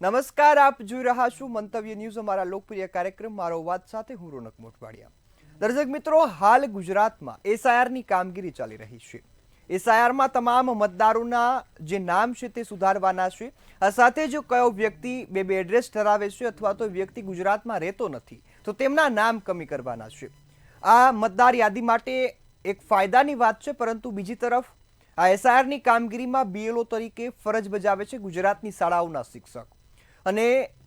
નમસ્કાર, આપ જોઈ રહ્યા છો મંતવ્ય ન્યૂઝ, અમારા લોકપ્રિય કાર્યક્રમ મારો વાત સાથે હું રોનક મોટવાડિયા। દર્શક મિત્રો, હાલ ગુજરાતમાં એસઆઈઆરની કામગીરી ચાલી રહી છે। એસઆઈઆરમાં તમામ મતદારોના જે નામ છે તે સુધારવાના છે। આ સાથે જો કયો વ્યક્તિ બે એડ્રેસ ધરાવે છે અથવા તો વ્યક્તિ ગુજરાતમાં રહેતો નથી તો તેમના નામ કમી કરવાના છે। આ મતદાર યાદી માટે એક ફાયદાની વાત છે, પરંતુ બીજી તરફ આ એસઆઈઆરની કામગીરીમાં બીએલઓ તરીકે ફરજ બજાવે છે ગુજરાતની શાળાઓના શિક્ષક। અને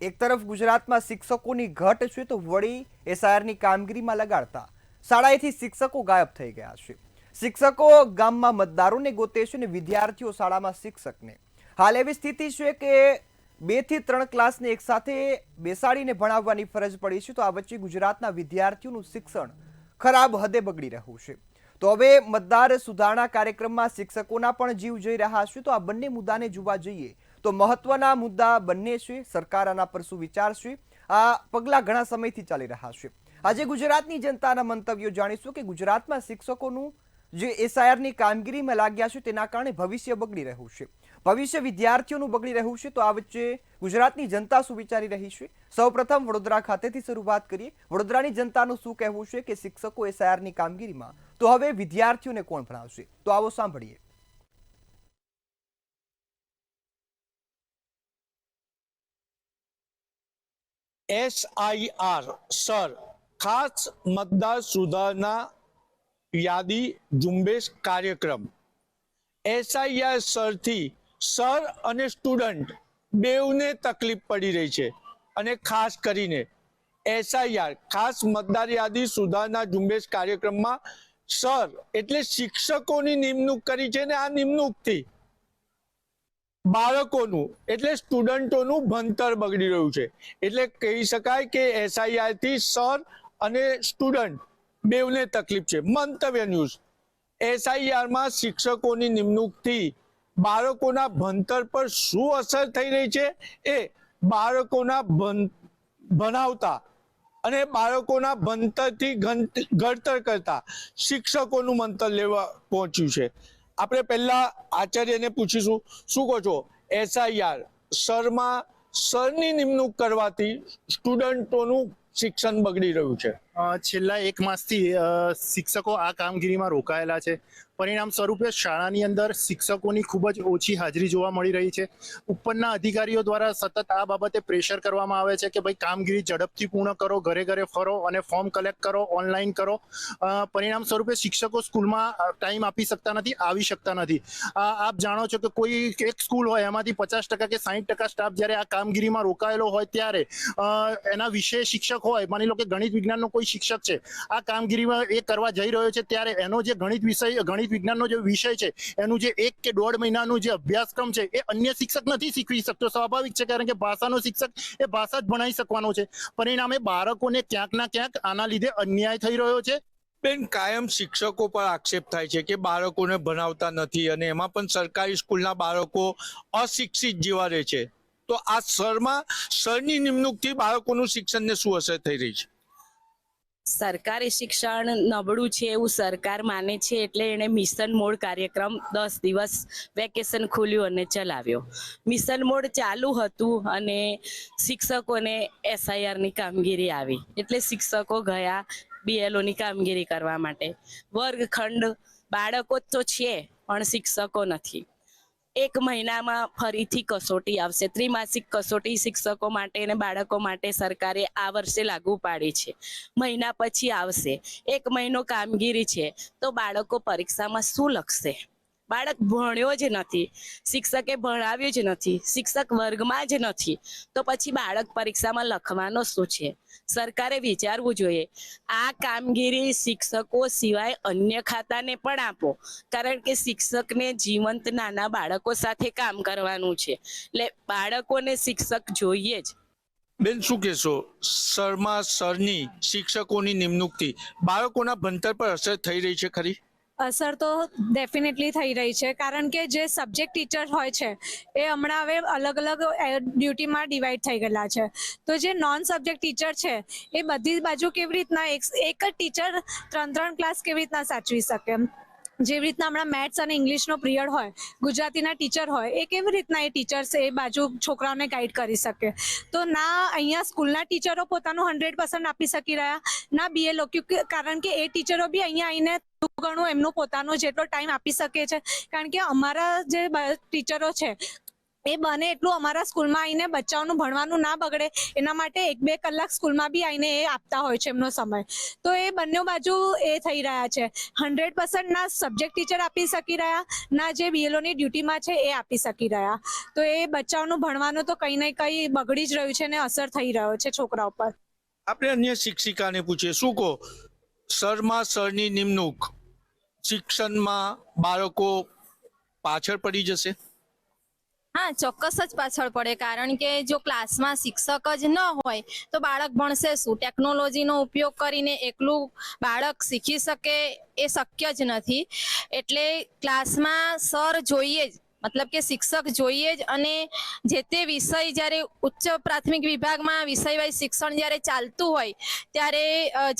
એક તરફ ગુજરાતમાં શિક્ષકોની ઘટ છે તો વળી એસઆઈઆરની કામગીરીમાં લગાડતા શાળાએથી શિક્ષકો ગાયબ થઈ ગયા છે। શિક્ષકો ગામમાં મતદારોને ગોતે છે અને વિદ્યાર્થીઓ શાળામાં શિક્ષકને। હાલ એવી સ્થિતિ છે કે 2 થી 3 ક્લાસને એક સાથે બેસાડીને ભણાવવાની ફરજ પડી છે, તો આ વચ્ચે ગુજરાતના વિદ્યાર્થીઓનું શિક્ષણ ખરાબ હદે બગડી રહ્યું છે। તો હવે મતદાર સુધારણા કાર્યક્રમમાં શિક્ષકોના પણ જીવ જઈ રહ્યા છે। તો આ બંને મુદ્દાને જોવા જઈએ તો મહત્વના મુદ્દા બંને છે। સરકાર આના પર શું વિચારશે? આ પગલાં ઘણા સમયથી ચાલી રહ્યા છે। આજે ગુજરાતની જનતાના મંતવ્યો જાણીશું કે ગુજરાતમાં શિક્ષકોનું જે એસઆઈઆરની કામગીરીમાં લાગ્યા છે તેના કારણે ભવિષ્ય બગડી રહ્યું છે, ભવિષ્ય વિદ્યાર્થીઓનું બગડી રહ્યું છે। તો આ વચ્ચે ગુજરાતની જનતા શું વિચારી રહી છે? સૌપ્રથમ વડોદરા ખાતેથી શરૂઆત કરીએ। વડોદરાની જનતાનું શું કહેવું છે કે શિક્ષકો એસઆઈઆરની કામગીરીમાં તો હવે વિદ્યાર્થીઓને કોણ ભણાવશે? તો આવો સાંભળીએ। એસઆઈઆર સર ખાસ મતદાર સુધારણા યાદી ઝુંબેશ કાર્યક્રમ। એસઆઈઆર સરથી સર અને સ્ટુડન્ટ બેઉને તકલીફ પડી રહી છે અને ખાસ કરીને એસઆઈઆર ખાસ મતદાર યાદી સુધારણા ઝુંબેશ કાર્યક્રમમાં સર એટલે શિક્ષકોની નિમણૂક કરી છે ને આ નિમણૂકથી બાળકોનું એટલે સ્ટુડન્ટોનું ભણતર બગડી રહ્યું છે। એટલે કહી શકાય કે એસઆઈઆર થી સર અને સ્ટુડન્ટ બેઉને તકલીફ છે। મંતવ્ય ન્યૂઝ એસઆઈઆર માં શિક્ષકોની નિમણૂકથી બાળકોના ભણતર પર શું અસર થઈ રહી છે એ બાળકોના ભણાવતા અને બાળકોના ભણતરથી ઘડતર કરતા શિક્ષકોનું મંતર લેવા પહોંચ્યું છે। આપણે પહેલા આચાર્યને પૂછીશું, શું કહો છો? એસઆઈઆર સરમાં સરની નિમણૂક કરવાથી સ્ટુડન્ટોનું શિક્ષણ બગડી રહ્યું છે। છેલ્લા 1 માસથી શિક્ષકો આ કામગીરીમાં રોકાયેલા છે। પરિણામ સ્વરૂપે શાળાની અંદર શિક્ષકોની ખૂબ જ ઓછી હાજરી જોવા મળી રહી છે। ઉપરના અધિકારીઓ દ્વારા સતત આ બાબતે પ્રેશર કરવામાં આવે છે કે ભાઈ કામગીરી ઝડપથી પૂર્ણ કરો, ઘરે ઘરે ફરો અને ફોર્મ કલેક્ટ કરો, ઓનલાઈન કરો। પરિણામ સ્વરૂપે શિક્ષકો સ્કૂલમાં ટાઈમ આપી શકતા નથી, આવી શકતા નથી। આપ જાણો છો કે કોઈ એક સ્કૂલ હોય એમાંથી 50% કે 60% સ્ટાફ જ્યારે આ કામગીરીમાં રોકાયેલો હોય ત્યારે એના વિષય શિક્ષક હોય, માની લો કે ગણિત વિજ્ઞાનનો કોઈ શિક્ષક છે, આ કામગીરીમાં એ કરવા જઈ રહ્યો છે ત્યારે એનો જે ગણિત વિજ્ઞાનનો જે વિષય છે એનું જે 1 કે 1.5 મહિનાનું જે અભ્યાસક્રમ છે એ અન્ય શિક્ષક નથી શીખવી શકતો। સ્વાભાવિક છે, કારણ કે ભાષાનો શિક્ષક એ ભાષા જ ભણાવી શકવાનો છે। પરિણામે બાળકોને ક્યાંક ના ક્યાંક આના લીધે અન્યાય થઈ રહ્યો છે। બેન, કાયમ શિક્ષકો પર આક્ષેપ થાય છે કે બાળકોને ભણાવતા નથી અને એમાં પણ સરકારી સ્કૂલના બાળકો અશિક્ષિત જેવા રહે છે। તો આ સરની નિમણૂકથી બાળકોનું શિક્ષણને શું અસર થઈ રહી છે? સરકારી શિક્ષણ નબળું છે એવું સરકાર માને છે, એટલે એણે મિશન મોડ કાર્યક્રમ 10 દિવસ વેકેશન ખોલ્યું અને ચલાવ્યો। મિશન મોડ ચાલુ હતું અને શિક્ષકોને એસઆઈઆરની કામગીરી આવી, એટલે શિક્ષકો ગયા બીએલઓની કામગીરી કરવા માટે। વર્ગખંડ બાળકો તો છે પણ શિક્ષકો નથી। 1 મહિનામાં ફરીથી કસોટી આવશે, ત્રિમાસિક કસોટી શિક્ષકો માટે અને બાળકો માટે સરકારે આ વર્ષે લાગુ પાડી છે। મહિના પછી આવશે। 1 મહિનો કામગીરી છે તો બાળકો પરીક્ષામાં શું લખશે? બાળક ભણ્યો જ નથી, શિક્ષકે ભણાવ્યું જ નથી, શિક્ષક વર્ગમાં જ નથી, તો પછી બાળક પરીક્ષામાં લખવાનો શું છે? સરકારે વિચારવું જોઈએ। આ કામગીરી શિક્ષકો સિવાય અન્ય ખાતાને પણ આપો, કારણ કે શિક્ષકને જીવંત નાના બાળકો સાથે કામ કરવાનું છે, એટલે બાળકોને શિક્ષક જોઈએ જ। બેન, શું કહેશો? સરની શિક્ષકોની નિમણૂકથી બાળકોના ભણતર પર અસર થઈ રહી છે ખરી? અસર તો ડેફિનેટલી થઈ રહી છે, કારણ કે જે સબ્જેક્ટ ટીચર હોય છે એ હમણાં હવે અલગ અલગ ડ્યુટીમાં ડિવાઈડ થઈ ગયેલા છે। તો જે નોન સબ્જેક્ટ ટીચર છે એ બધી બાજુ કેવી રીતના એક જ ટીચર 3 ક્લાસ કેવી રીતના સાચવી શકે? જેવી રીતના હમણાં મેથ્સ અને ઇંગ્લિશનો પિરિયડ હોય, ગુજરાતીના ટીચર હોય, એ કેવી રીતના એ ટીચર્સ એ બાજુ છોકરાઓને ગાઈડ કરી શકે? તો ના અહીંયા સ્કૂલના ટીચરો પોતાનું 100% આપી શકી રહ્યા, ના BLO, કારણ કે એ ટીચરો બી અહીંયા આવીને થોડું ઘણું એમનું પોતાનો જેટલો ટાઈમ આપી શકે છે. કારણ કે અમારા જે ટીચરો છે એ બને એટલું અમારા સ્કૂલમાં આવીને બચ્ચાઓનું ભણવાનું ના બગડે એના માટે 1-2 કલાક સ્કૂલમાં બી આવીને એ આપતા હોય છે એમનો સમય. તો એ બંને બાજુ એ થઈ રહ્યા છે. 100% ના સબ્જેક્ટ ટીચર આપી શકી રહ્યા, ના જે BLOની ડ્યુટીમાં છે એ આપી શકી રહ્યા. તો એ બચ્ચાઓનું ભણવાનું તો કંઈ ને કંઈ બગડી જ રહ્યું છે ને અસર થઈ રહ્યો છે છોકરાઓ પર. આપણે અન્ય શિક્ષિકાને પૂછીએ, શું કહો, સરની નિમણૂક શિક્ષણમાં બાળકો પાછળ પડી જશે? હા, ચોક્કસ જ પાછળ પડે, કારણ કે જો ક્લાસમાં શિક્ષક જ ન હોય તો બાળક ભણશે શું? ટેકનોલોજીનો ઉપયોગ કરીને એકલું બાળક શીખી શકે એ શક્ય જ નથી. એટલે ક્લાસમાં સર જોઈએ જ, મતલબ કે શિક્ષક જોઈએ જ. અને જે તે વિષય જ્યારે ઉચ્ચ પ્રાથમિક વિભાગમાં વિષય વાઇઝ શિક્ષણ જ્યારે ચાલતું હોય ત્યારે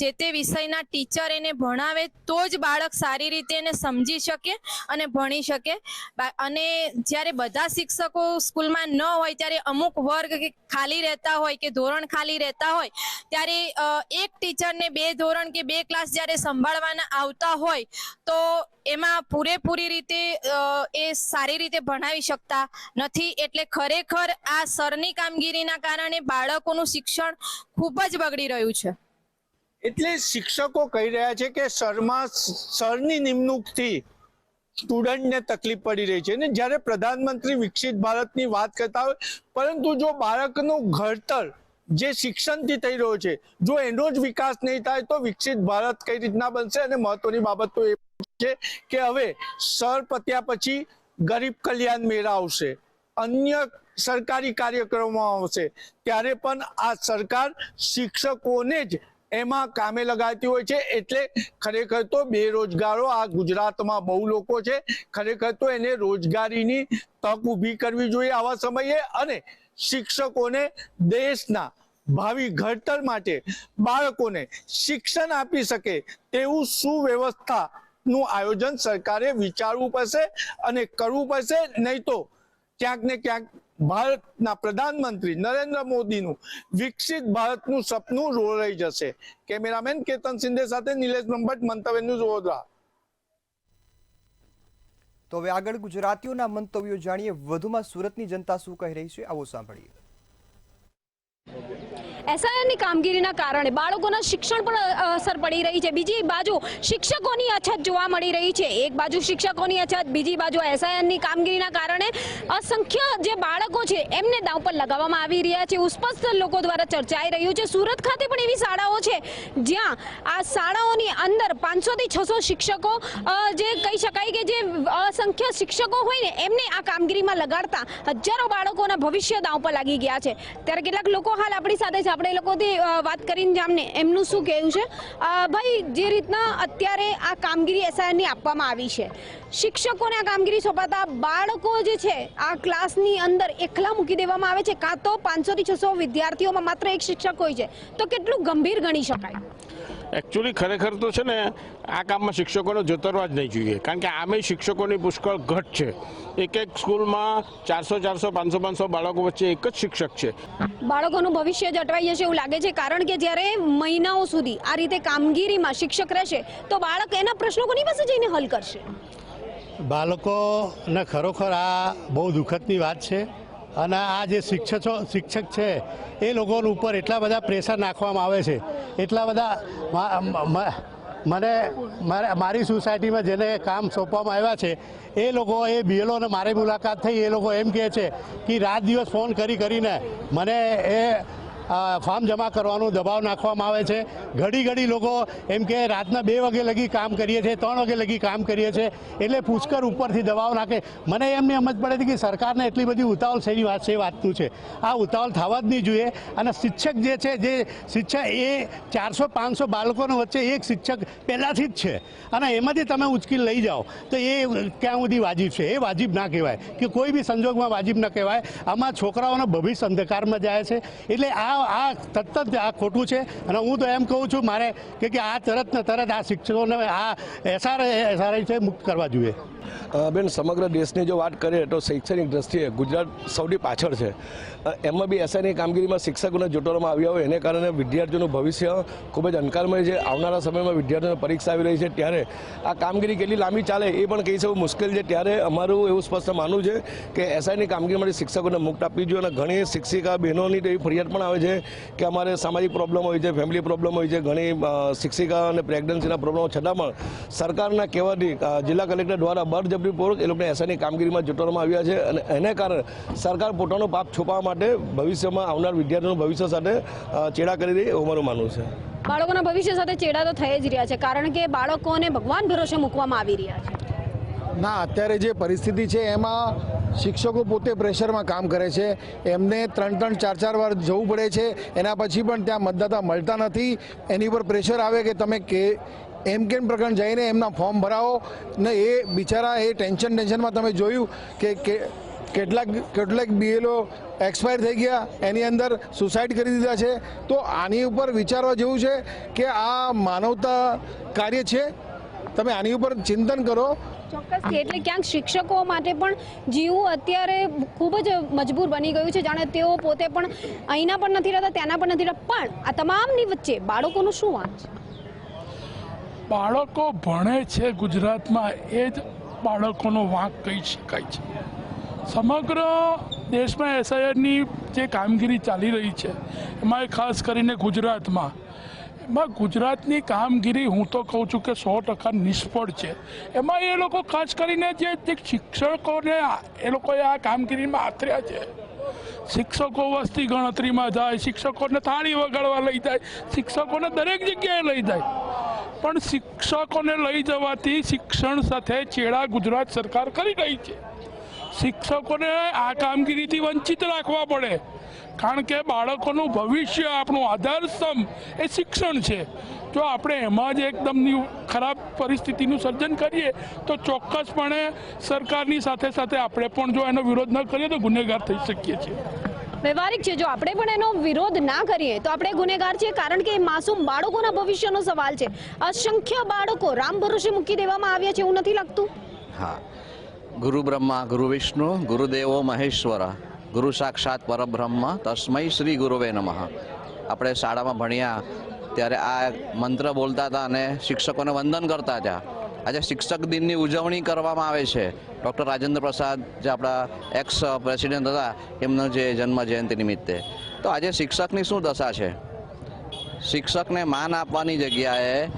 જે તે વિષયના ટીચર એને ભણાવે તો જ બાળક સારી રીતે એને સમજી શકે અને ભણી શકે. અને જ્યારે બધા શિક્ષકો સ્કૂલમાં ન હોય ત્યારે અમુક વર્ગ ખાલી રહેતા હોય કે ધોરણ ખાલી રહેતા હોય ત્યારે એક ટીચરને 2 ધોરણ કે 2 ક્લાસ જ્યારે સંભાળવાના આવતા હોય તો એમાં પૂરેપૂરી રીતે એ સારી રીતે ભણાવી શકતા નથી. એટલે ખરેખર આ સરની કામગીરીના કારણે બાળકોનું શિક્ષણ ખૂબ જ બગડી રહ્યું છે. એટલે શિક્ષકો કહી રહ્યા છે કે સરની નિમણૂકથી સ્ટુડન્ટને તકલીફ પડી રહી છે. ને જ્યારે પ્રધાનમંત્રી વિકસિત ભારતની વાત કરતા હોય, પરંતુ જો બાળકનું ઘડતર જે શિક્ષણથી થઈ રહ્યો છે, જો એનો જ વિકાસ નહીં થાય તો વિકસિત ભારત કઈ રીતના બનશે? અને મહત્વની બાબત તો એ છે કે હવે સર પત્યા પછી ગરીબ કલ્યાણ મેળા આવશે, અન્ય સરકારી કાર્યક્રમો આવશે, ત્યારે પણ આ સરકાર શિક્ષકોને જ એમાં કામે લગાડતી હોય છે. એટલે ખરેખર તો બેરોજગારો આ ગુજરાતમાં બહુ લોકો છે. ખરેખર તો એને રોજગારીની તક ઊભી કરવી જોઈએ આવા સમયે, અને શિક્ષકોને દેશના ભાવિ ઘડતર માટે બાળકોને શિક્ષણ આપી શકે તેવું સુવ્યવસ્થાનું આયોજન સરકારે વિચારવું પડશે અને કરવું પડશે. નહીં તો ક્યાંક ને ક્યાંક ભારતના પ્રધાનમંત્રી નરેન્દ્ર મોદીનું વિકસિત ભારતનું સપનું રોળાઈ જશે. કેમેરામેન કેતન સિંધે સાથે નિલેશ બ્રહ્મભટ્ટ, મંતવ્ય ન્યૂઝ, વડોદરા. તો હવે આગળ ગુજરાતીઓના મંતવ્યો જાણીએ. વધુમાં સુરતની જનતા શું કહી રહી છે, આવો સાંભળીએ. એસઆઈઆરની કામગીરીના કારણે બાળકોના શિક્ષણ પર અસર પડી રહી છે. બીજી બાજુ શિક્ષકોની અછત જોવા મળી રહી છે. એક બાજુ શિક્ષકોની અછત, બીજી બાજુ એસઆઈઆરની કામગીરીના કારણે અસંખ્ય જે બાળકો છે એમને દાવ પર લગાવવામાં આવી રહ્યા છે. ઉસ્પષ્ટ લોકો દ્વારા ચર્ચાઈ રહ્યું છે. સુરત ખાતે પણ એવી શાળાઓ છે જ્યાં આ શાળાઓની અંદર 500 થી 600 શિક્ષકો, જે કહી શકાય કે જે અસંખ્ય શિક્ષકો હોય ને એમને આ કામગીરીમાં લગાડતા હજારો બાળકોના ભવિષ્ય દાવ પર લાગી ગયા છે. ત્યારે કેટલાક લોકો હાલ આપણી સાથે છે, આપણે લોકોથી વાત કરીને જામને એમનું શું કહેવું છે. ભાઈ, જે રીતના અત્યારે આ કામગીરી એસઆઈઆરની આપવામાં આવી છે, શિક્ષકોને આ કામગીરી સોંપાતા બાળકો જે છે આ ક્લાસની અંદર એકલા મૂકી દેવામાં આવે છે, કાં તો 500 થી 600 વિદ્યાર્થીઓમાં માત્ર એક શિક્ષક હોય છે, તો કેટલું ગંભીર ગણી શકાય? એકચ્યુઅલી ખરેખર તો છે ને આ કામમાં શિક્ષકોને જોતરવા જ નહીં જોઈએ, કારણ કે આમે શિક્ષકોની પુષ્કળ ઘટ છે. એક સ્કૂલમાં 400 500 બાળકો વચ્ચે એક જ શિક્ષક છે. બાળકોનું ભવિષ્ય જ અટવાઈ જશે એવું લાગે છે, કારણ કે જ્યારે મહિનાઓ સુધી આ રીતે કામગીરીમાં શિક્ષક રહેશે તો બાળક એના પ્રશ્નો કોની પાસે જઈને હલ કરશે? બાળકોને ખરેખર આ બહુ દુઃખદની વાત છે. અને આ જે શિક્ષક છે એ લોકો ઉપર એટલા બધા પ્રેશર નાખવામાં આવે છે, એટલા બધા મારી સોસાયટીમાં જેને કામ સોંપવામાં આવ્યા છે એ લોકો, એ BLOને મારી મુલાકાત થઈ, એ લોકો એમ કહે છે કે રાત દિવસ ફોન કરીને મને એ ફોર્મ જમા કરવાનું દબાવ નાખવામાં આવે છે. ઘડી લોકો એમ કે રાતના 2 વાગે લગી કામ કરીએ છીએ, 3 વાગે લગી કામ કરીએ છીએ, એટલે પુષ્કળ ઉપરથી દબાવ નાખે. મને એમને સમજ પડે છે કે સરકારને એટલી બધી ઉતાવળ શેની વાત છે, એ વાતનું છે. આ ઉતાવળ થવા જ નહીં જોઈએ. અને શિક્ષક જે છે, જે શિક્ષક એ 400-500 બાળકોની વચ્ચે એક શિક્ષક પહેલાંથી જ છે, અને એમાંથી તમે ઉચકી લઈ જાઓ તો એ ક્યાં સુધી વાજિબ છે? એ વાજિબ ના કહેવાય, કે કોઈ બી સંજોગમાં વાજિબ ન કહેવાય. આમાં છોકરાઓનો ભવિષ્ય અંધકારમાં જાય છે. એટલે આ આ તદ્દન આ ખોટું છે. અને હું તો એમ કહું છું મારે કે આ તરત ને તરત આ શિક્ષકોને આ એસઆરઆઈ છે મુક્ત કરવા જોઈએ. બેન, સમગ્ર દેશની જો વાત કરીએ તો શૈક્ષણિક દ્રષ્ટિએ ગુજરાત સૌથી પાછળ છે. એમાં બી એસઆઈની કામગીરીમાં શિક્ષકોને જોડવામાં આવ્યા હોય એને કારણે વિદ્યાર્થીઓનું ભવિષ્ય ખૂબ જ અંધકારમય છે. આવનારા સમયમાં વિદ્યાર્થીઓને પરીક્ષા આવી રહી છે ત્યારે આ કામગીરી કેટલી લાંબી ચાલે એ પણ કહી શકવું મુશ્કેલ છે. ત્યારે અમારું એવું સ્પષ્ટ માનવું છે કે એસઆઈની કામગીરી માટે શિક્ષકોને મુક્ત આપવી જોઈએ. અને ઘણી શિક્ષિકા બહેનોની તો એવી ફરિયાદ પણ આવે છે કે અમારે સામાજિક પ્રોબ્લેમ હોય છે, ફેમિલી પ્રોબ્લેમ હોય છે, ઘણી શિક્ષિકા અને પ્રેગ્નન્સીના પ્રોબ્લેમો છતાં પણ સરકારના કહેવાથી જિલ્લા કલેક્ટર દ્વારા બળજબરીપૂર્વક એ લોકોને એસઆઈની કામગીરીમાં જોડવામાં આવ્યા છે. અને એને કારણે સરકાર પોતાનો પાપ છુપાવવા માટે ભવિષ્યમાં આવનાર વિદ્યાર્થીઓનું ભવિષ્ય સાથે ચેડા કરી રહી એવું મારું માનવું છે. બાળકોના ભવિષ્ય સાથે ચેડા તો થઈ જ રહ્યા છે, કારણ કે બાળકોને ભગવાન ભરોસે મૂકવામાં આવી રહ્યા છે. ના, અત્યારે જે પરિસ્થિતિ છે એમાં શિક્ષકો પોતે પ્રેશરમાં કામ કરે છે. એમને 3-3, 4-4 વાર જવું પડે છે. એના પછી પણ ત્યાં મતદાતા મળતા નથી. એની ઉપર પ્રેશર આવે કે તમે એમ કેમ પ્રકરણ જઈને એમના ફોર્મ ભરાવો ને એ બિચારા એ ટેન્શનમાં તમે જોયું કે કેટલાક બીએલઓ એક્સપાયર થઈ ગયા, એની અંદર સુસાઇડ કરી દીધા છે. તો આની ઉપર વિચારવા જેવું છે કે આ માનવતા કાર્ય છે. તમે આની ઉપર ચિંતન કરો. ચોક્કસથી. એટલે ક્યાંક શિક્ષકો માટે પણ જીવવું અત્યારે ખૂબ જ મજબૂર બની ગયું છે. જાણે તેઓ પોતે પણ અહીંના પણ નથી રહેતા, ત્યાંના પણ નથી રહેતા. પણ આ તમામની વચ્ચે બાળકોનું શું વાંક છે? બાળકો ભણે છે ગુજરાતમાં એ જ બાળકોનો વાંક કહી શકાય છે. સમગ્ર દેશમાં એસઆઈઆરની જે કામગીરી ચાલી રહી છે એમાં ખાસ કરીને ગુજરાતની કામગીરી હું તો કહું છું કે 100% નિષ્ફળ છે. એમાં એ લોકો ખાસ કરીને જે શિક્ષકોને એ લોકોએ આ કામગીરીમાં આથર્યા છે. શિક્ષકો વસ્તી ગણતરીમાં જાય, શિક્ષકોને થાળી વગાડવા લઈ જાય, શિક્ષકોને દરેક જગ્યાએ લઈ જાય, પણ શિક્ષકોને લઈ જવાથી શિક્ષણ સાથે ચેડા ગુજરાત સરકાર કરી રહી છે. શિક્ષકોને આ કામગીરીથી વંચિત રાખવા પડે, કારણ કે બાળકોનું ભવિષ્ય, આપણું આધારસ્તંભ એ શિક્ષણ છે. જો આપણે એમાં જ એકદમ ખરાબ પરિસ્થિતિનું સર્જન કરીએ તો ચોક્કસપણે સરકારની સાથે સાથે આપણે પણ જો એનો વિરોધ ન કરીએ તો ગુનેગાર થઈ શકીએ છીએ. વ્યવહારિક છે, જો આપણે પણ એનો વિરોધ ના કરીએ તો આપણે ગુનેગાર છીએ, કારણ કે માસૂમ બાળકોના ભવિષ્યનો સવાલ છે. અસંખ્ય બાળકો રામ ભરોસે મૂકી દેવામાં આવ્યા છે, એવું નથી લાગતું? હા, ગુરુ બ્રહ્મા ગુરુ વિષ્ણુ ગુરુદેવો મહેશ્વર ગુરુ સાક્ષાત પરબ્રહ્મ તસ્મૈ શ્રી ગુરુવે નમઃ. આપણે શાળામાં ભણ્યા ત્યારે આ મંત્ર બોલતા હતા અને શિક્ષકોને વંદન કરતા હતા. આજે શિક્ષક દિનની ઉજવણી કરવામાં આવે છે. ડૉક્ટર રાજેન્દ્ર પ્રસાદ જે આપણા એક્સ પ્રેસિડેન્ટ હતા એમનો જે જન્મ જયંતિ નિમિત્તે. તો આજે શિક્ષકની શું દશા છે? શિક્ષકને માન આપવાની જગ્યાએ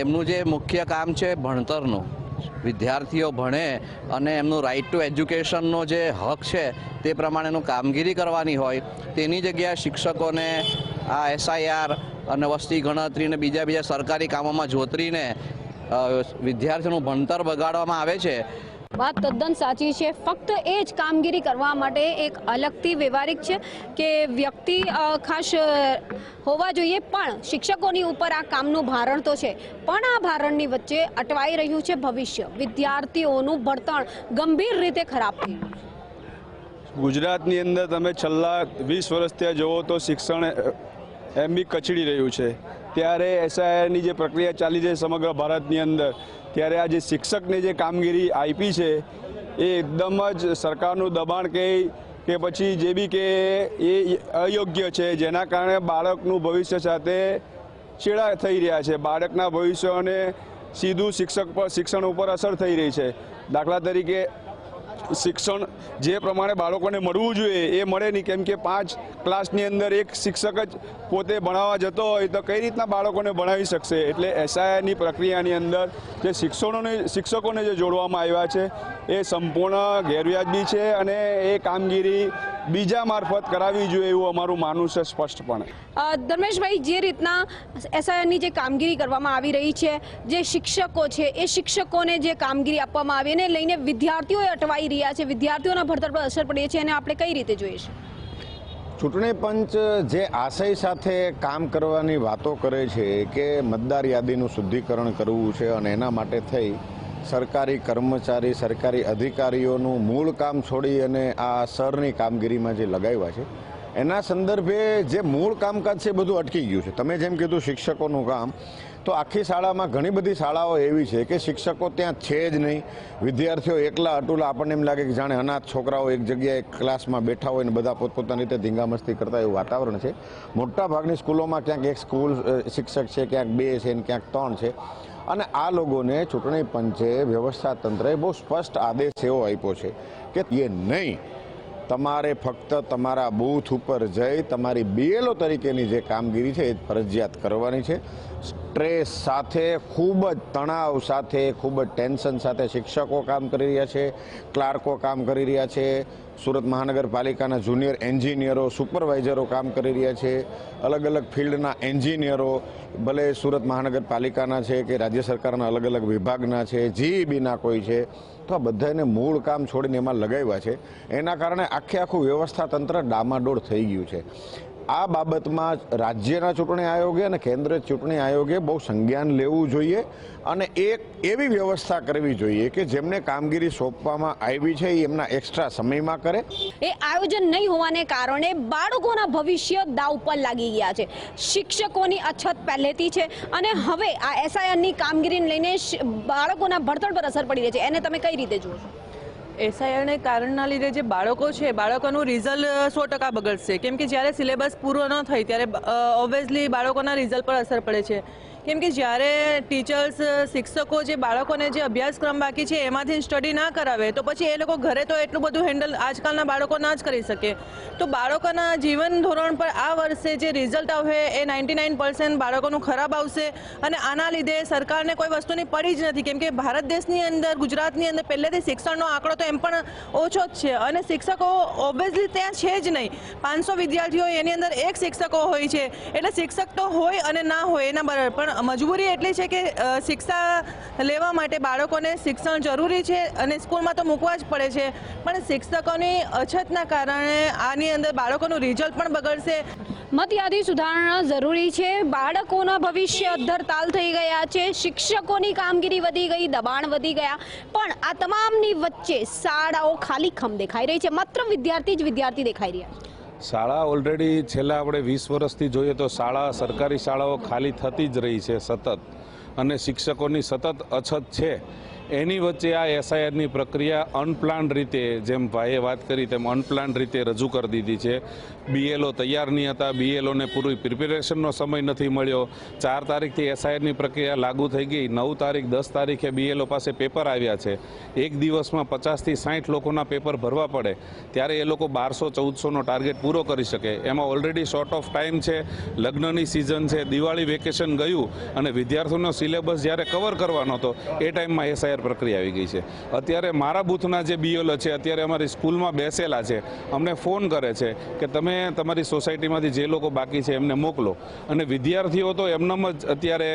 એમનું જે મુખ્ય કામ છે ભણતરનું, વિદ્યાર્થીઓ ભણે અને એમનું રાઇટ ટુ એજ્યુકેશનનો જે હક છે તે પ્રમાણેનું કામગીરી કરવાની હોય તેની જગ્યાએ શિક્ષકોને આ એસઆઈઆર અને વસ્તી ગણતરી અને બીજા સરકારી કામોમાં જોતરીને વિદ્યાર્થીઓનું ભણતર બગાડવામાં આવે છે. વાત તદ્દન સાચી છે. ફક્ત એ જ કામગીરી કરવા માટે એક અલગથી વ્યવહારિક છે કે વ્યક્તિ ખાસ હોવા જોઈએ, પણ શિક્ષકોની ઉપર આ કામનું ભારણ તો છે. પણ આ ભારણની વચ્ચે અટવાઈ રહ્યું છે ભવિષ્ય. વિદ્યાર્થીઓનું ભણતર ગંભીર રીતે ખરાબ થયું. ગુજરાતની અંદર તમે છેલ્લા 20 વર્ષથી જુઓ તો શિક્ષણ એમ બી કચડી રહ્યું છે. ત્યારે એસઆઈઆરની જે પ્રક્રિયા ચાલી છે સમગ્ર ભારતની અંદર, ત્યારે આ જે શિક્ષકની જે કામગીરી આપી છે એ એકદમ જ સરકારનું દબાણ કે પછી જે બી કે એ અયોગ્ય છે, જેના કારણે બાળકનું ભવિષ્ય સાથે ચેડા થઈ રહ્યા છે. બાળકના ભવિષ્યને સીધું શિક્ષણ ઉપર અસર થઈ રહી છે. દાખલા તરીકે શિક્ષણ જે પ્રમાણે બાળકોને મળવું જોઈએ એ મળે નહીં, કેમ કે 5 ક્લાસની અંદર એક શિક્ષક જ પોતે ભણાવવા જતો હોય તો કઈ રીતના બાળકોને ભણાવી શકશે? એટલે એસઆઈઆરની પ્રક્રિયાની અંદર જે શિક્ષકોને જે જોડવામાં આવ્યા છે એ સંપૂર્ણ ગેરવ્યાજબી છે અને એ કામગીરી બીજા મારફત કરાવવી જોઈએ એવું અમારું માનવું છે સ્પષ્ટપણે. ધર્મેશભાઈ, જે રીતના એસઆઈઆરની જે કામગીરી કરવામાં આવી રહી છે, જે શિક્ષકો છે એ શિક્ષકોને જે કામગીરી આપવામાં આવી એને લઈને વિદ્યાર્થીઓ અટવાઈ રહ્યા છે, વિદ્યાર્થીઓના ભણતર પર અસર પડી છે, એને આપણે કઈ રીતે જોઈશું? ચૂંટણી પંચ જે આશય સાથે કામ કરવાની વાતો કરે છે કે મતદાર યાદીનું શુદ્ધિકરણ કરવું છે અને એના માટે થઈ સરકારી કર્મચારી, સરકારી અધિકારીઓનું મૂળ કામ છોડી અને આ સરની કામગીરીમાં જે લગાવ્યા છે એના સંદર્ભે જે મૂળ કામકાજ છે એ બધું અટકી ગયું છે. તમે જેમ કીધું શિક્ષકોનું કામ, તો આખી શાળામાં ઘણી બધી શાળાઓ એવી છે કે શિક્ષકો ત્યાં છે જ નહીં. વિદ્યાર્થીઓ એકલા અટુલા, આપણને એમ લાગે કે જાણે અનાથ છોકરાઓ એક જગ્યાએ ક્લાસમાં બેઠા હોય ને બધા પોતપોતાની રીતે ધીંગામસ્તી કરતા એવું વાતાવરણ છે. મોટા ભાગની સ્કૂલોમાં ક્યાંક એક સ્કૂલ શિક્ષક છે, ક્યાંક 2 છે ને ક્યાંક 3 છે. અને આ લોકોને ચૂંટણી પંચે, વ્યવસ્થા તંત્રએ બહુ સ્પષ્ટ આદેશ એવો આપ્યો છે કે એ નહીં, તમારે ફક્ત તમારા બૂથ ઉપર જઈ તમારી BLO તરીકેની જે કામગીરી છે એ ફરજિયાત કરવાની છે. સ્ટ્રેસ સાથે, ખૂબ જ તણાવ સાથે, ખૂબ જ ટેન્શન સાથે શિક્ષકો કામ કરી રહ્યા છે, ક્લાર્કો કામ કરી રહ્યા છે, સુરત મહાનગરપાલિકાના જુનિયર એન્જિનિયરો, સુપરવાઇઝરો કામ કરી રહ્યા છે, અલગ અલગ ફિલ્ડના એન્જિનિયરો, ભલે સુરત મહાનગરપાલિકાના છે કે રાજ્ય સરકારના અલગ અલગ વિભાગના છે, GEBના કોઈ છે, તો આ બધાને મૂળ કામ છોડીને એમાં લગાવ્યા છે. એના કારણે આખું વ્યવસ્થા તંત્ર ડામાડોળ થઈ ગયું છે. આ બાબતમાં રાજ્યના ચૂંટણી આયોગે અને કેન્દ્રીય ચૂંટણી આયોગે બહુ સંજ્ઞાન લેવું જોઈએ અને એક એવી વ્યવસ્થા કરવી જોઈએ કે જેમને કામગીરી સોંપવામાં આવી છે એ એમના એક્સ્ટ્રા સમયમાં કરે. એ આયોજન નહીં હોવાને કારણે બાળકોના ભવિષ્ય દાવ પર લાગી ગયા છે. શિક્ષકોની અછત પહેલેથી છે અને હવે આ SIRની કામગીરીને લઈને બાળકોના ભણતર પર અસર પડી રહી છે. એને તમે કઈ રીતે જુઓ છો? SIRને કારણના લીધે જે બાળકો છે, બાળકોનું રિઝલ્ટ 100% બગડશે. કેમ કે જ્યારે સિલેબસ પૂરો ન થાય ત્યારે ઓબ્વિયસલી બાળકોના રિઝલ્ટ પર અસર પડે છે. કેમ કે જ્યારે ટીચર્સ, શિક્ષકો જે બાળકોને જે અભ્યાસક્રમ બાકી છે એમાંથી સ્ટડી ના કરાવે તો પછી એ લોકો ઘરે તો એટલું બધું હેન્ડલ આજકાલના બાળકો ના જ કરી શકે. તો બાળકોના જીવન ધોરણ પર આ વર્ષે જે રિઝલ્ટ આવે એ 99% બાળકોનું ખરાબ આવશે અને આના લીધે સરકારને કોઈ વસ્તુની પડી જ નથી. કેમ કે ભારત દેશની અંદર, ગુજરાતની અંદર પહેલેથી શિક્ષણનો આંકડો તો એમ પણ ઓછો જ છે અને શિક્ષકો ઓબ્વિયસલી ત્યાં છે જ નહીં. 500 વિદ્યાર્થીઓ એની અંદર 1 શિક્ષકો હોય છે, એટલે શિક્ષક તો હોય અને ના હોય એના બરાબર. પણ મજબૂરી એટલી છે કે શિક્ષા લેવા માટે બાળકોને શિક્ષણ જરૂરી છે અને સ્કૂલમાં તો મૂકવા જ પડે છે. પણ શિક્ષકોની અછતના કારણે આની અંદર બાળકોનું રિઝલ્ટ પણ બગડશે. મતયાદી સુધારણા જરૂરી છે. બાળકોના ભવિષ્ય અદ્ધરતાલ થઈ ગયા છે. શિક્ષકોની કામગીરી વધી ગઈ, દબાણ વધી ગયા. પણ આ તમામની વચ્ચે શાળાઓ ખાલીખમ દેખાઈ રહી છે. માત્ર વિદ્યાર્થી જ વિદ્યાર્થી દેખાઈ રહ્યા છે. શાળા ઓલરેડી છેલ્લા આપણે 20 વર્ષથી જોઈએ તો સરકારી શાળાઓ ખાલી થતી જ રહી છે સતત, અને શિક્ષકોની સતત અછત છે. એની વચ્ચે આ SIRની પ્રક્રિયા અનપ્લાન્ડ રીતે, જેમ ભાઈએ વાત કરી તેમ અનપ્લાન્ડ રીતે રજૂ કરી દીધી છે. BLO તૈયાર નહીં હતા, BLOને પૂરી પ્રિપેરેશનનો સમય નથી મળ્યો. 4 તારીખથી SIRની પ્રક્રિયા લાગુ થઈ ગઈ. 9 તારીખ 10 તારીખે BLO પાસે પેપર આવ્યા છે. એક દિવસમાં 50 થી 60 લોકોના પેપર ભરવા પડે, ત્યારે એ લોકો 1200-1400નો ટાર્ગેટ પૂરો કરી શકે. એમાં ઓલરેડી શોર્ટ ઓફ ટાઈમ છે, લગ્નની સિઝન છે, દિવાળી વેકેશન ગયું અને વિદ્યાર્થીઓનો સિલેબસ જ્યારે કવર કરવાનો હતો એ ટાઈમમાં SIR પ્રક્રિયા આવી ગઈ છે. અત્યારે મારા બૂથના જે BLO છે અત્યારે અમારી સ્કૂલમાં બેસેલા છે, અમને ફોન કરે છે કે તમે તમારી સોસાયટીમાંથી જે લોકો બાકી છે એમને મોકલો. અને વિદ્યાર્થીઓ તો એમનેમ જ અત્યારે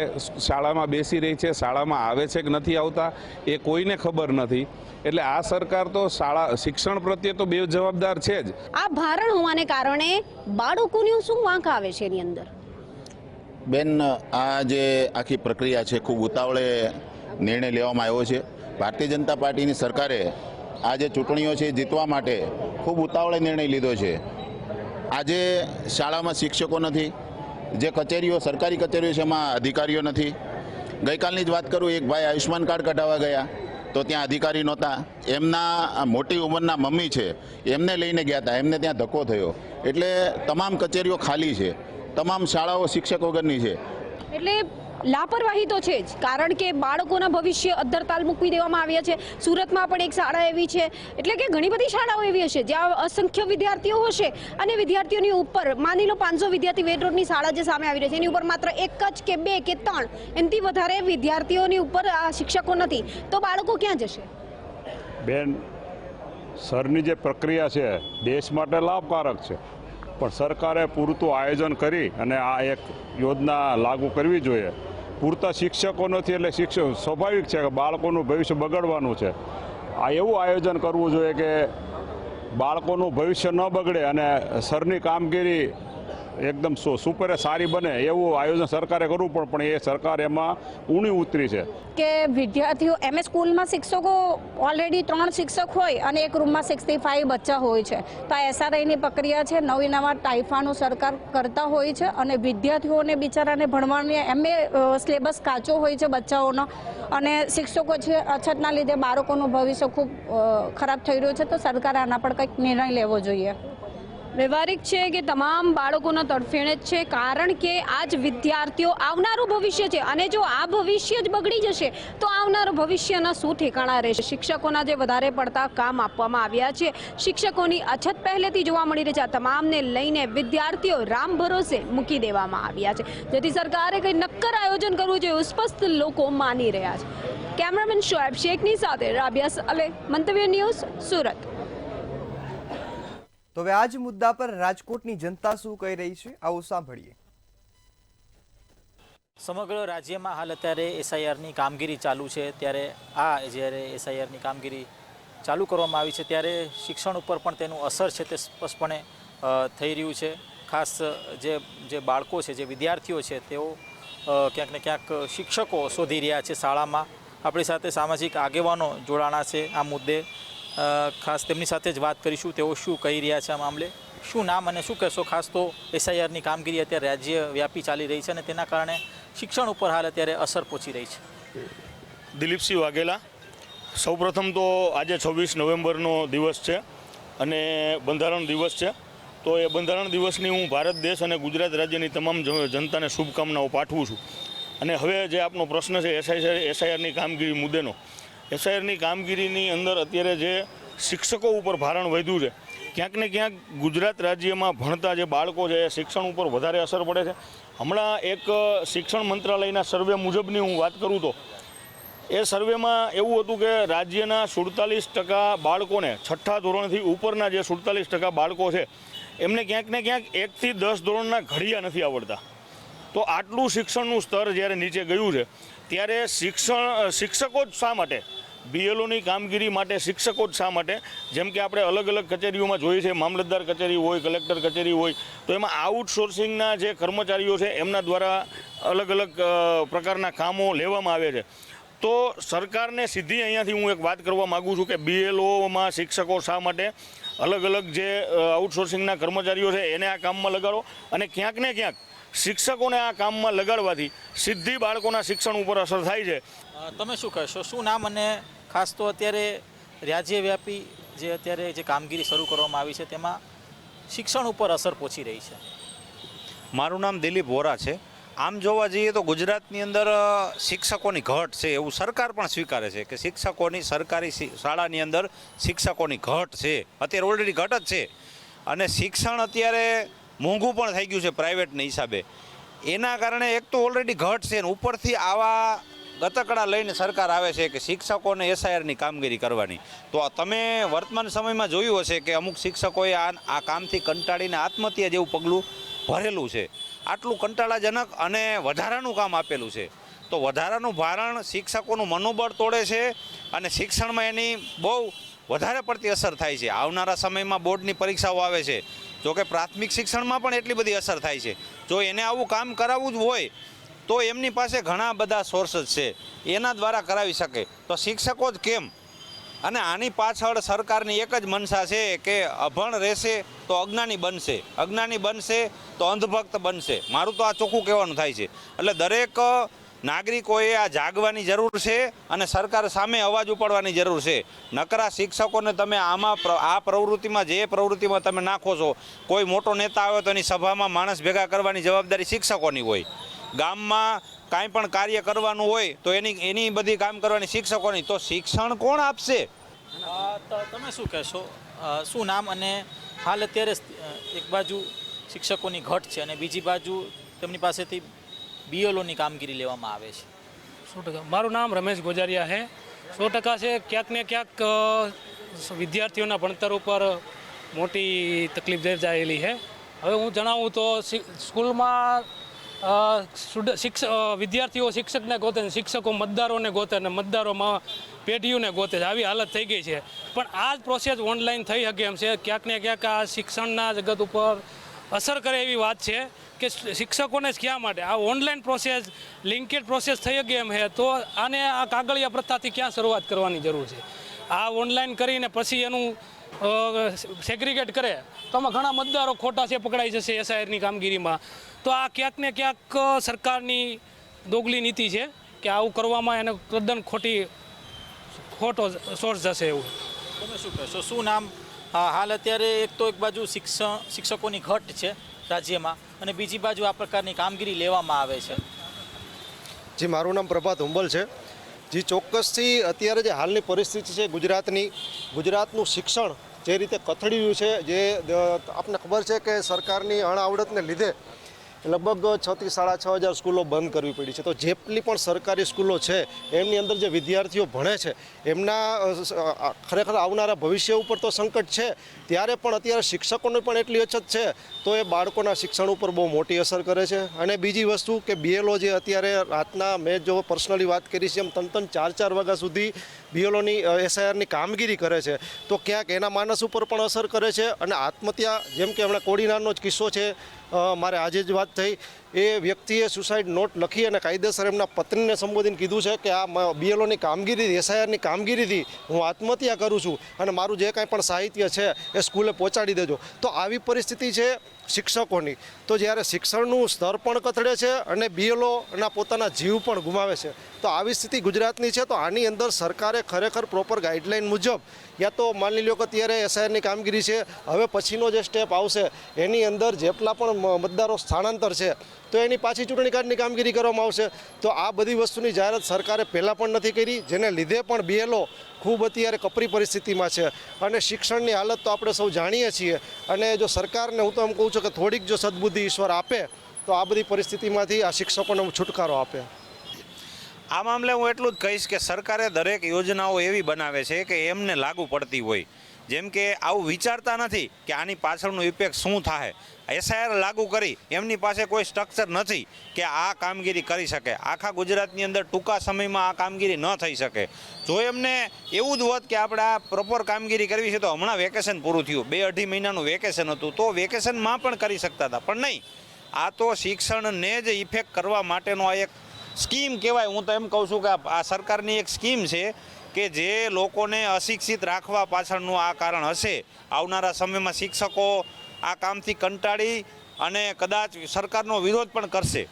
શાળામાં બેસી રહી છે. શાળામાં આવે છે કે નથી આવતા એ કોઈને ખબર નથી. એટલે આ સરકાર તો શિક્ષણ પ્રત્યે તો બેજવાબદાર છે જ. આ ભારણ હોવાને કારણે બાળકોની શું વાંક આવે છે એની અંદર? બેન, આ જે આખી પ્રક્રિયા છે ખૂબ ઉતાવળે નિર્ણય લેવામાં આવ્યો છે. ભારતીય જનતા પાર્ટીની સરકારે આ જે ચૂંટણીઓ છે જીતવા માટે ખૂબ ઉતાવળે નિર્ણય લીધો છે. આજે શાળામાં શિક્ષકો નથી, જે કચેરીઓ, સરકારી કચેરીઓ છે એમાં અધિકારીઓ નથી. ગઈકાલની જ વાત કરું, એક ભાઈ આયુષ્માન કાર્ડ કઢાવવા ગયા તો ત્યાં અધિકારી નહોતા. એમના મોટી ઉંમરના મમ્મી છે, એમને લઈને ગયા હતા, એમને ત્યાં ધક્કો થયો. એટલે તમામ કચેરીઓ ખાલી છે, તમામ શાળાઓ શિક્ષક વગરની છે. એટલે લાપરવાહી તો છે જ, કારણ કે બાળકોના ભવિષ્ય અદ્ધરતાલ મૂકવી દેવામાં આવ્યા છે. સુરતમાં પણ એક શાળા એવી છે, એટલે કે ઘણી બધી શાળાઓ એવી હશે જ્યાં અસંખ્ય વિદ્યાર્થીઓ હશે અને વિદ્યાર્થીઓની ઉપર માની લો 500 વિદ્યાર્થી વેટ રોડની શાળા જે સામે આવી રહી છે એની ઉપર માત્ર 1 જ કે 2 કે 3 એનાથી વધારે વિદ્યાર્થીઓની ઉપર આ શિક્ષકો નથી, તો બાળકો ક્યાં જશે? બેન, સરની જે પ્રક્રિયા છે દેશ માટે લાભકારક છે, પણ સરકારે પૂરતું આયોજન કરી અને આ એક યોજના લાગુ કરવી જોઈએ. પૂરતા શિક્ષકો નથી એટલે શિક્ષક સ્વાભાવિક છે કે બાળકોનું ભવિષ્ય બગડવાનું છે. આ એવું આયોજન કરવું જોઈએ કે બાળકોનું ભવિષ્ય ન બગડે અને સરની કામગીરી એકદમ સુપર સારી બને એવું આયોજન સરકારે કરવું પણ એ સરકાર એમાં ઊણી ઉતરી છે કે વિદ્યાર્થીઓ એમ સ્કૂલમાં શિક્ષકો ઓલરેડી 3 શિક્ષક હોય અને એક રૂમમાં 65 બચ્ચા હોય છે. તો આ SRIની પ્રક્રિયા છે, નવા ટાઇફાનું સરકાર કરતા હોય છે અને વિદ્યાર્થીઓને બિચારાને ભણવાની સિલેબસ કાચો હોય છે બચ્ચાઓનો, અને શિક્ષકો છે અછતના લીધે બાળકોનું ભવિષ્ય ખૂબ ખરાબ થઈ રહ્યું છે. તો સરકારે આના પર કંઈક નિર્ણય લેવો જોઈએ. વ્યવહારિક છે કે તમામ બાળકોના તડફેણે જ છે, કારણ કે આ જ વિદ્યાર્થીઓ આવનારું ભવિષ્ય છે, અને જો આ ભવિષ્ય જ બગડી જશે તો આવનારું ભવિષ્યના શું ઠેકાણા રહેશે. શિક્ષકોના જે વધારે પડતા કામ આપવામાં આવ્યા છે, શિક્ષકોની અછત પહેલેથી જોવા મળી રહી છે, આ તમામને લઈને વિદ્યાર્થીઓ રામ ભરોસે મૂકી દેવામાં આવ્યા છે, જેથી સરકારે કંઈ નક્કર આયોજન કરવું જોઈએ સ્પષ્ટ લોકો માની રહ્યા છે. કેમેરામેન શોએબ શેખની સાથે રાબિયા સાલે, મંતવ્ય ન્યૂઝ, સુરત. તો હવે આ જ મુદ્દા પર રાજકોટની જનતા શું કહી રહી છે, આવો સાંભળીએ. સમગ્ર રાજ્યમાં હાલ અત્યારે SIRની કામગીરી ચાલુ છે, ત્યારે જ્યારે SIRની કામગીરી ચાલુ કરવામાં આવી છે ત્યારે શિક્ષણ ઉપર પણ તેનું અસર છે તે સ્પષ્ટપણે થઈ રહ્યું છે. ખાસ જે બાળકો છે, જે વિદ્યાર્થીઓ છે, તેઓ ક્યાંક ને ક્યાંક શિક્ષકો શોધી રહ્યા છે શાળામાં. આપણી સાથે સામાજિક આગેવાનો જોડાણા છે આ મુદ્દે, ખાસ તેમની સાથે જ વાત કરીશું, તેઓ શું કહી રહ્યા છે આ મામલે. શું નામ અને શું કહેશો? ખાસ તો SIRની કામગીરી અત્યારે રાજ્ય વ્યાપી ચાલી રહી છે અને તેના કારણે શિક્ષણ ઉપર હાલ અત્યારે અસર પહોંચી રહી છે. દિલીપસિંહ વાઘેલા. સૌપ્રથમ તો આજે 26 નવેમ્બરનો દિવસ છે અને બંધારણ દિવસ છે. તો એ બંધારણ દિવસની હું ભારત દેશ અને ગુજરાત રાજ્યની તમામ જનતાને શુભકામનાઓ પાઠવું છું. અને હવે જે આપનો પ્રશ્ન છે SIRની કામગીરી મુદ્દેનો, SIRની કામગીરીની અંદર અત્યારે જે શિક્ષકો ઉપર ભારણ વધ્યું છે, ક્યાંક ને ક્યાંક ગુજરાત રાજ્યમાં ભણતા જે બાળકો છે એ શિક્ષણ ઉપર વધારે અસર પડે છે. હમણાં એક શિક્ષણ મંત્રાલયના સર્વે મુજબની હું વાત કરું તો એ સર્વેમાં એવું હતું કે રાજ્યના 47% બાળકોને 6ઠ્ઠા ધોરણથી ઉપરના જે 47% બાળકો છે એમને ક્યાંક ને ક્યાંક 1 થી 10 ધોરણના ઘડિયા નથી આવડતા. તો આટલું શિક્ષણનું સ્તર જ્યારે નીચે ગયું છે ત્યારે શિક્ષકો જ શા માટે, BLOની કામગીરી માટે શિક્ષકો જ શા માટે? જેમ કે આપણે અલગ અલગ કચેરીઓમાં જોઈએ છે, મામલતદાર કચેરી હોય, કલેક્ટર કચેરી હોય, તો એમાં આઉટસોર્સિંગના જે કર્મચારીઓ છે એમના દ્વારા અલગ અલગ પ્રકારના કામો લેવામાં આવે છે. તો સરકારને સીધી અહીંયાથી હું એક વાત કરવા માગું છું કે BLOમાં શિક્ષકો શા માટે, અલગ અલગ જે આઉટસોર્સિંગના કર્મચારીઓ છે એને આ કામમાં લગાડો, અને ક્યાંક ને ક્યાંક શિક્ષકોને આ કામમાં લગાડવાથી સીધી બાળકોના શિક્ષણ ઉપર અસર થાય છે. તમે શું કહેશો? શું નામ અને ખાસ તો અત્યારે રાજ્યવ્યાપી જે અત્યારે જે કામગીરી શરૂ કરવામાં આવી છે તેમાં શિક્ષણ ઉપર અસર પહોંચી રહી છે? મારું નામ દિલીપ વોરા છે. આમ જોવા જઈએ તો ગુજરાતની અંદર શિક્ષકોની ઘટ છે એવું સરકાર પણ સ્વીકારે છે કે શિક્ષકોની સરકારી શાળાની અંદર શિક્ષકોની ઘટ છે, અત્યારે ઓલરેડી ઘટ જ છે. અને શિક્ષણ અત્યારે મોંઘું પણ થઈ ગયું છે પ્રાઇવેટના હિસાબે. એના કારણે એક તો ઓલરેડી ઘટ છે, ઉપરથી આવા ગતકડા લઈને સરકાર આવે છે કે શિક્ષકોને SIRની કામગીરી કરવાની. તો તમે વર્તમાન સમયમાં જોયું હશે કે અમુક શિક્ષકોએ આ કામથી કંટાળીને આત્મહત્યા જેવું પગલું ભરેલું છે. આટલું કંટાળાજનક અને વધારાનું કામ આપેલું છે, તો વધારાનું ભારણ શિક્ષકોનું મનોબળ તોડે છે અને શિક્ષણમાં એની બહુ વધારે પડતી અસર થાય છે. આવનારા સમયમાં બોર્ડની પરીક્ષાઓ આવે છે, જો કે પ્રાથમિક શિક્ષણમાં પણ એટલી બધી અસર થાય છે. જો એને આવું કામ કરાવવું જ હોય તો એમની પાસે ઘણા બધા સોર્સિસ છે, એના દ્વારા કરાવી શકે. તો શિક્ષકો જ કેમ? અને આની પાછળ સરકારની એક જ મનસા છે કે અભણ રહેશે તો અજ્ઞાની બનશે, અજ્ઞાની બનશે તો અંધભક્ત બનશે. મારું તો આ ચોખ્ખું કહેવાનું થાય છે. એટલે દરેક નાગરિકોએ આ જાગવાની જરૂર છે અને સરકાર સામે અવાજ ઉપાડવાની જરૂર છે. નકરા શિક્ષકોને તમે આમાં આ પ્રવૃત્તિમાં જે પ્રવૃત્તિમાં તમે નાખો છો, કોઈ મોટો નેતા આવે તો એની સભામાં માણસ ભેગા કરવાની જવાબદારી શિક્ષકોની હોય, ગામમાં કાંઈ પણ કાર્ય કરવાનું હોય તો એની બધી કામ કરવાની શિક્ષકોની. તો શિક્ષણ કોણ આપશે? તમે શું કહેશો? શું નામ અને હાલ અત્યારે એક બાજુ શિક્ષકોની ઘટ છે અને બીજી બાજુ તેમની પાસેથી BLOની કામગીરી લેવામાં આવે છે? 100%. મારું નામ રમેશ ગોજારિયા છે. 100% છે. ક્યાંક ને ક્યાંક વિદ્યાર્થીઓના ભણતર ઉપર મોટી તકલીફ સર્જાયેલી છે. હવે હું જણાવું તો સ્કૂલમાં વિદ્યાર્થીઓ શિક્ષકને ગોતે, શિક્ષકો મતદારોને ગોતે અને મતદારોમાં પેઢીઓને ગોતે છે. આવી હાલત થઈ ગઈ છે. પણ આ જ પ્રોસેસ ઓનલાઈન થઈ શકે એમ છે. ક્યાંક ને ક્યાંક આ શિક્ષણના જગત ઉપર અસર કરે એવી વાત છે કે શિક્ષકોને જ ક્યાં માટે આ ઓનલાઈન પ્રોસેસ લિંકેડ પ્રોસેસ થઈ ગઈ એમ છે, તો આને આ કાગળિયા પ્રથાથી ક્યાં શરૂઆત કરવાની જરૂર છે? આ ઓનલાઈન કરીને પછી એનું સેગ્રીગેટ કરે તો આમાં ઘણા મતદારો ખોટા છે પકડાઈ જશે એસઆઈઆરની કામગીરીમાં. તો આ ક્યાંક ને ક્યાંક સરકારની દોગલી નીતિ છે કે આવું કરવામાં એને તદ્દન ખોટો સોર્સ જશે એવું. તમે શું કહેશો? શું નામ? હાલ અત્યારે એક તો એક બાજુ શિક્ષકોની ઘટ છે રાજ્યમાં અને બીજી બાજુ આ પ્રકારની કામગીરી લેવામાં આવે છે. જી, મારું નામ પ્રભાત હુંબલ છે. જી, ચોક્કસથી અત્યારે જે હાલની પરિસ્થિતિ છે ગુજરાતનું શિક્ષણ જે રીતે કથળી રહ્યું છે, જે આપને ખબર છે કે સરકારની અણઆવડતને લીધે લગભગ 6 થી 6,500 સ્કૂલો બંધ કરવી પડી છે. તો જેટલી પણ સરકારી સ્કૂલો છે એમની અંદર જે વિદ્યાર્થીઓ ભણે છે એમના ખરેખર આવનારા ભવિષ્ય ઉપર તો સંકટ છે, ત્યારે પણ અત્યારે શિક્ષકોની પણ એટલી અછત છે તો એ બાળકોના શિક્ષણ ઉપર બહુ મોટી અસર કરે છે. અને બીજી વસ્તુ કે BLO જે અત્યારે રાતના મેં જો પર્સનલી વાત કરી છે એમ 3-3, 4-4 વાગ્યા સુધી BLOની SIRની કામગીરી કરે છે, તો ક્યાંક એના માનસ ઉપર પણ અસર કરે છે. અને આત્મહત્યા, જેમ કે હમણાં કોડીનારનો જ કિસ્સો છે, મારે આજે જ વાત થઈ, એ વ્યક્તિએ સુસાઇડ નોટ લખી અને કાયદેસર એમના પત્નીને સંબોધીને કીધું છે કે આ BLOની કામગીરી, SIRની કામગીરીથી હું આત્મહત્યા કરું છું અને મારું જે કાંઈ પણ સાહિત્ય છે એ સ્કૂલે પહોંચાડી દેજો. તો આવી પરિસ્થિતિ છે શિક્ષકોની. તો જ્યારે શિક્ષણનું સ્તર પણ કથળે છે અને BLOના પોતાના જીવ પણ ગુમાવે છે, તો આવી સ્થિતિ ગુજરાતની છે. તો આની અંદર સરકારે ખરેખર પ્રોપર ગાઈડલાઇન મુજબ યા તો માની લો કે અત્યારે SIRની કામગીરી છે, હવે પછીનો જે સ્ટેપ આવશે એની અંદર જેટલા પણ મતદારો સ્થળાંતર છે તો એની પાછી ચૂંટણી કાર્ડની કામગીરી કરવામાં આવશે. તો આ બધી વસ્તુની જાહેરાત સરકારે પહેલાં પણ નથી કરી, જેને લીધે પણ BLO ખૂબ અત્યારે કપરી પરિસ્થિતિમાં છે. અને શિક્ષણની હાલત તો આપણે સૌ જાણીએ છીએ. અને જો સરકારને હું તો એમ કહું છું કે થોડીક જો સદબુદ્ધિ ઈશ્વર આપે તો આ બધી પરિસ્થિતિમાંથી આ શિક્ષકોને છુટકારો આપે. આ મામલે હું એટલું જ કહીશ કે સરકારે દરેક યોજનાઓ એવી બનાવે છે કે એમને લાગુ પડતી હોય. જેમ કે આવું વિચારતા નથી કે આની પાછળનું ઇફેક્ટ શું થાય. SIR લાગુ કરી એમની પાસે કોઈ સ્ટ્રક્ચર નથી કે આ કામગીરી કરી શકે. આખા ગુજરાતની અંદર ટૂંકા સમયમાં આ કામગીરી ન થઈ શકે. જો એમને એવું જ હોત કે આપણે આ પ્રોપર કામગીરી કરવી છે તો હમણાં વેકેશન પૂરું થયું, 2-2.5 મહિનાનું વેકેશન હતું, તો વેકેશનમાં પણ કરી શકતા હતા. પણ નહીં, આ તો શિક્ષણને જ ઇફેક્ટ કરવા માટેનો આ એક સ્કીમ કહેવાય. હું તો એમ કહું છું કે આ સરકારની એક સ્કીમ છે કે જે લોકોને અશિક્ષિત રાખવા પાછળનું આ કારણ હશે. આવનારા સમયમાં શિક્ષકો આ કામથી કંટાળી અને કદાચ સરકારનો વિરોધ પણ કરશે.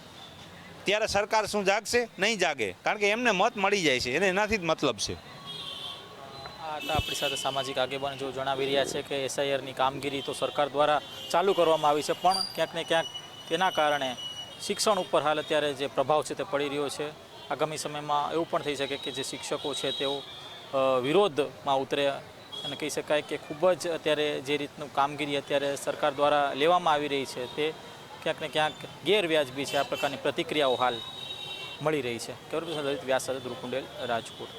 ત્યારે સરકાર શું જાગશે? નહીં જાગે, કારણ કે એમને મત મળી જાય છે, એને એનાથી જ મતલબ છે. આપણી સાથે સામાજિક આગેવાન જો જણાવી રહ્યા છે કે SIRની કામગીરી તો સરકાર દ્વારા ચાલુ કરવામાં આવી છે, પણ ક્યાંક ને ક્યાંક તેના કારણે શિક્ષણ ઉપર હાલ અત્યારે જે પ્રભાવ છે તે પડી રહ્યો છે. આગામી સમયમાં એવું પણ થઈ શકે કે જે શિક્ષકો છે તેઓ વિરોધમાં ઉતરે અને કહી શકાય કે ખૂબ જ અત્યારે જે રીતનું કામગીરી અત્યારે સરકાર દ્વારા લેવામાં આવી રહી છે તે ક્યાંક ને ક્યાંક ગેરવ્યાજબી છે. આ પ્રકારની પ્રતિક્રિયાઓ હાલ મળી રહી છે. કેમેરા લલિત વ્યાસ સાથે ધ્રુવ કુંડેલ, રાજકોટ.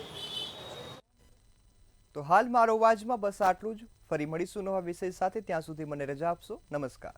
તો હાલ મારો અવાજમાં બસ આટલું જ. ફરી મળીશું નવા વિષય સાથે. ત્યાં સુધી મને રજા આપશો. નમસ્કાર.